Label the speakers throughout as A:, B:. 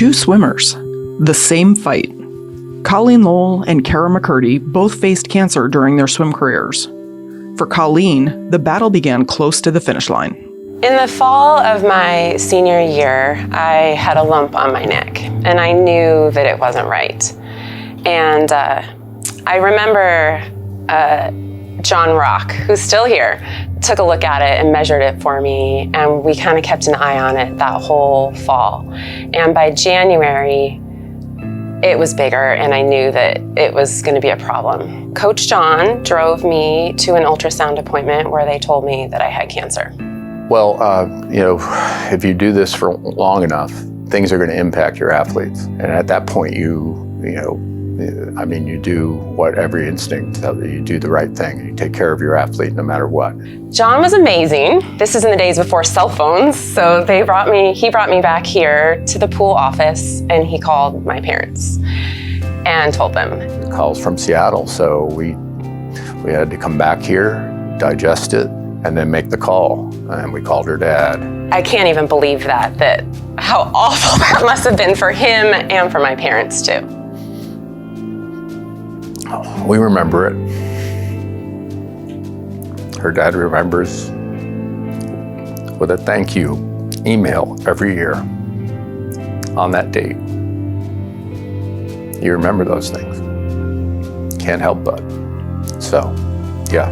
A: Two swimmers, the same fight. Colleen Lowell and Kara McCurdy both faced cancer during their swim careers. For Colleen, the battle began close to the finish line.
B: In the fall of my senior year, I had a lump on my neck, and I knew that it wasn't right. And I remember John Rock, who's still here, took a look at it and measured it for me, and we kind of kept an eye on it that whole fall. And by January, it was bigger, and I knew that it was going to be a problem. Coach John drove me to an ultrasound appointment where they told me that I had cancer.
C: Well, if you do this for long enough, things are going to impact your athletes. And at that point, you do what every instinct tells you. You do the right thing. You take care of your athlete no matter what.
B: John was amazing. This is in the days before cell phones, so he brought me back here to the pool office, and he called my parents and told them.
C: The call's from Seattle, so we had to come back here, digest it, and then make the call. And we called her dad.
B: I can't even believe that how awful that must have been for him and for my parents too.
C: We remember it. Her dad remembers with a thank you email every year on that date. You remember those things. Can't help but. So, yeah.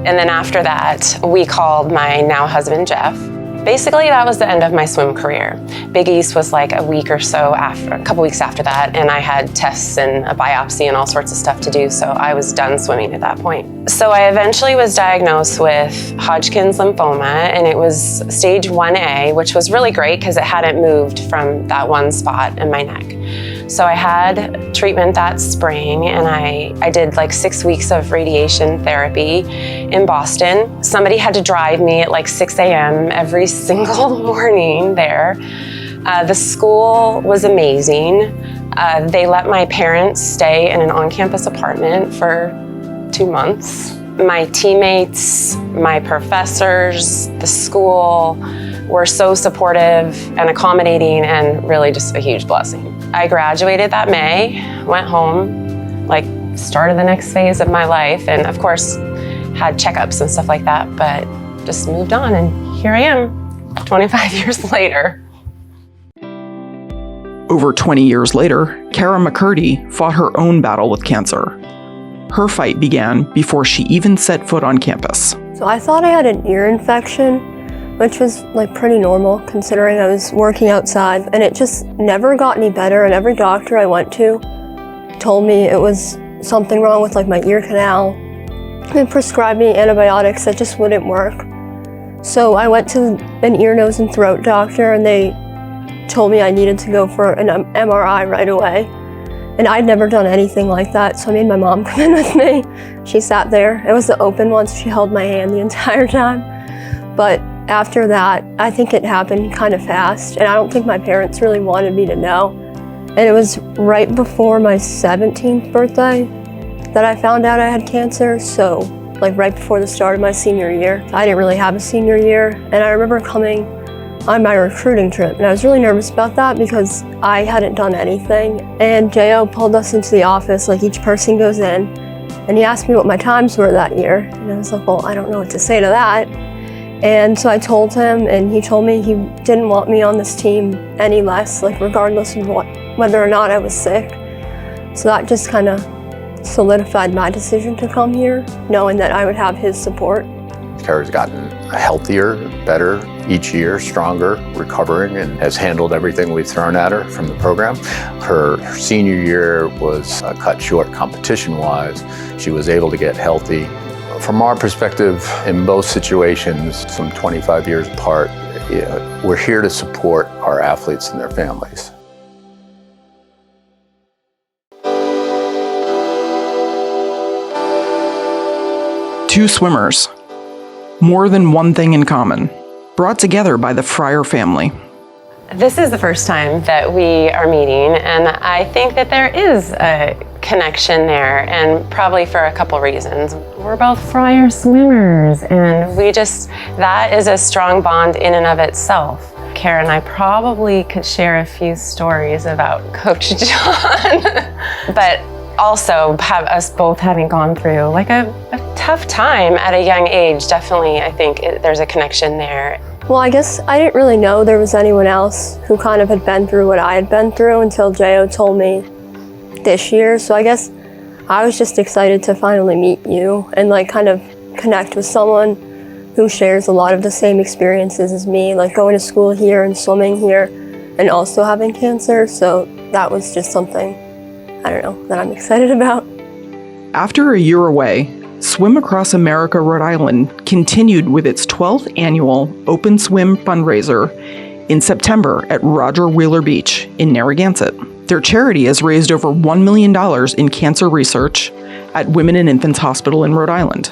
B: And then after that, we called my now husband, Jeff. Basically, that was the end of my swim career. Big East was like a couple weeks after that, and I had tests and a biopsy and all sorts of stuff to do, so I was done swimming at that point. So I eventually was diagnosed with Hodgkin's lymphoma, and it was stage 1A, which was really great because it hadn't moved from that one spot in my neck. So I had treatment that spring, and I did like 6 weeks of radiation therapy in Boston. Somebody had to drive me at like 6 a.m. every single morning there. The school was amazing. They let my parents stay in an on-campus apartment for 2 months. My teammates, my professors, the school were so supportive and accommodating, and really just a huge blessing. I graduated that May, went home, started the next phase of my life, and of course had checkups and stuff like that, but just moved on, and here I am 25 years later.
A: Over 20 years later, Kara McCurdy fought her own battle with cancer. Her fight began before she even set foot on campus.
D: So I thought I had an ear infection, which was pretty normal considering I was working outside, and it just never got any better, and every doctor I went to told me it was something wrong with my ear canal and prescribed me antibiotics that just wouldn't work. So I went to an ear, nose, and throat doctor, and they told me I needed to go for an MRI right away. And I'd never done anything like that, so I made my mom come in with me. She sat there. It was the open one, so she held my hand the entire time. But after that, I think it happened kind of fast, and I don't think my parents really wanted me to know. And it was right before my 17th birthday that I found out I had cancer, so right before the start of my senior year. I didn't really have a senior year, and I remember coming on my recruiting trip, and I was really nervous about that because I hadn't done anything. And J.O. pulled us into the office, each person goes in, and he asked me what my times were that year. And I was like, well, I don't know what to say to that. And so I told him, and he told me he didn't want me on this team any less, regardless of whether or not I was sick. So that just kind of solidified my decision to come here, knowing that I would have his support.
C: Kara's gotten healthier, better each year, stronger, recovering, and has handled everything we've thrown at her from the program. Her senior year was cut short competition-wise. She was able to get healthy. From our perspective, in both situations, some 25 years apart, we're here to support our athletes and their families.
A: Two swimmers, more than one thing in common, brought together by the Friar family.
B: This is the first time that we are meeting, and I think that there is a connection there, and probably for a couple reasons. We're both Friar swimmers, and that is a strong bond in and of itself. Kara and I probably could share a few stories about Coach John, but also have us both having gone through like a tough time at a young age. Definitely, I think there's a connection there.
D: Well, I guess I didn't really know there was anyone else who kind of had been through what I had been through until Jo told me this year. So I guess I was just excited to finally meet you and like kind of connect with someone who shares a lot of the same experiences as me, like going to school here and swimming here and also having cancer. So that was just something, I don't know, that I'm excited about.
A: After a year away, Swim Across America Rhode Island continued with its 12th annual Open Swim fundraiser in September at Roger Wheeler Beach in Narragansett. Their charity has raised over $1 million in cancer research at Women and Infants Hospital in Rhode Island.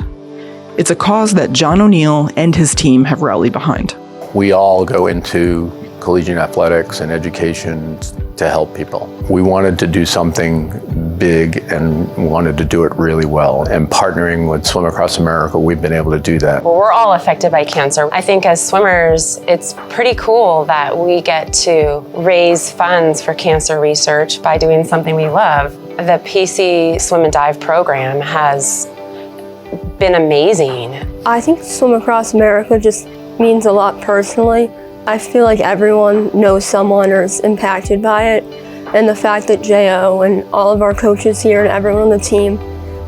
A: It's a cause that John O'Neill and his team have rallied behind.
C: We all go into collegiate athletics and education to help people. We wanted to do something big and wanted to do it really well. And partnering with Swim Across America, we've been able to do that.
B: Well, we're all affected by cancer. I think as swimmers, it's pretty cool that we get to raise funds for cancer research by doing something we love. The PC Swim and Dive program has been amazing.
D: I think Swim Across America just means a lot personally. I feel like everyone knows someone or is impacted by it. And the fact that Jo and all of our coaches here and everyone on the team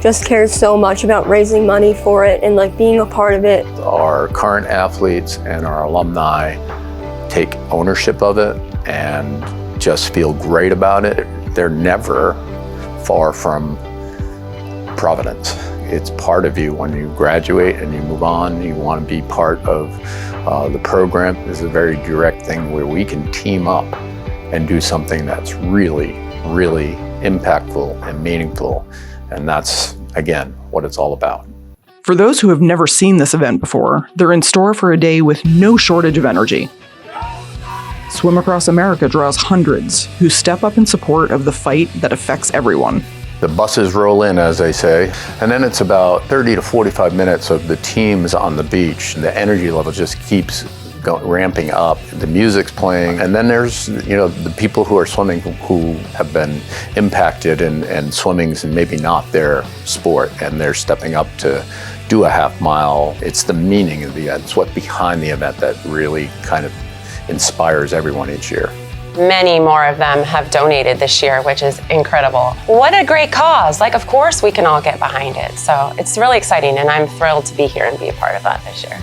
D: just cares so much about raising money for it and like being a part of it.
C: Our current athletes and our alumni take ownership of it and just feel great about it. They're never far from Providence. It's part of you when you graduate and you move on. You want to be part of the program. This is a very direct thing where we can team up and do something that's really, really impactful and meaningful. And that's, again, what it's all about.
A: For those who have never seen this event before, they're in store for a day with no shortage of energy. Swim Across America draws hundreds who step up in support of the fight that affects everyone.
C: The buses roll in, as they say, and then it's about 30 to 45 minutes of the teams on the beach. The energy level just keeps ramping up. The music's playing, and then there's the people who are swimming who have been impacted and swimming's maybe not their sport, and they're stepping up to do a half mile. It's the meaning of the event. It's what's behind the event that really kind of inspires everyone each year.
B: Many more of them have donated this year, which is incredible. What a great cause. Like, of course we can all get behind it. So it's really exciting, and I'm thrilled to be here and be a part of that this year.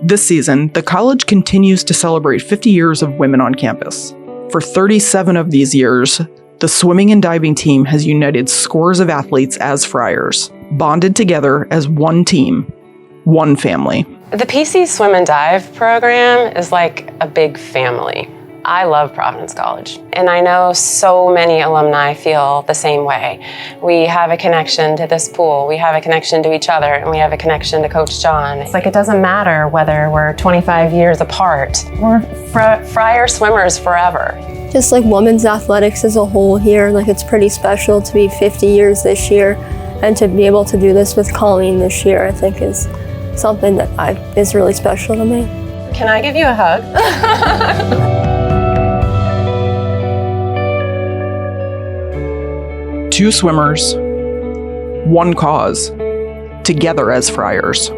A: This season, the college continues to celebrate 50 years of women on campus. For 37 of these years, the swimming and diving team has united scores of athletes as Friars, bonded together as one team, one family.
B: The PC Swim and Dive program is like a big family. I love Providence College, and I know so many alumni feel the same way. We have a connection to this pool, we have a connection to each other, and we have a connection to Coach John. It's like it doesn't matter whether we're 25 years apart. We're Friar swimmers forever.
D: Just like women's athletics as a whole here, like it's pretty special to be 50 years this year, and to be able to do this with Colleen this year, I think is something that is really special to me.
B: Can I give you a hug?
A: Two swimmers, one cause, together as Friars.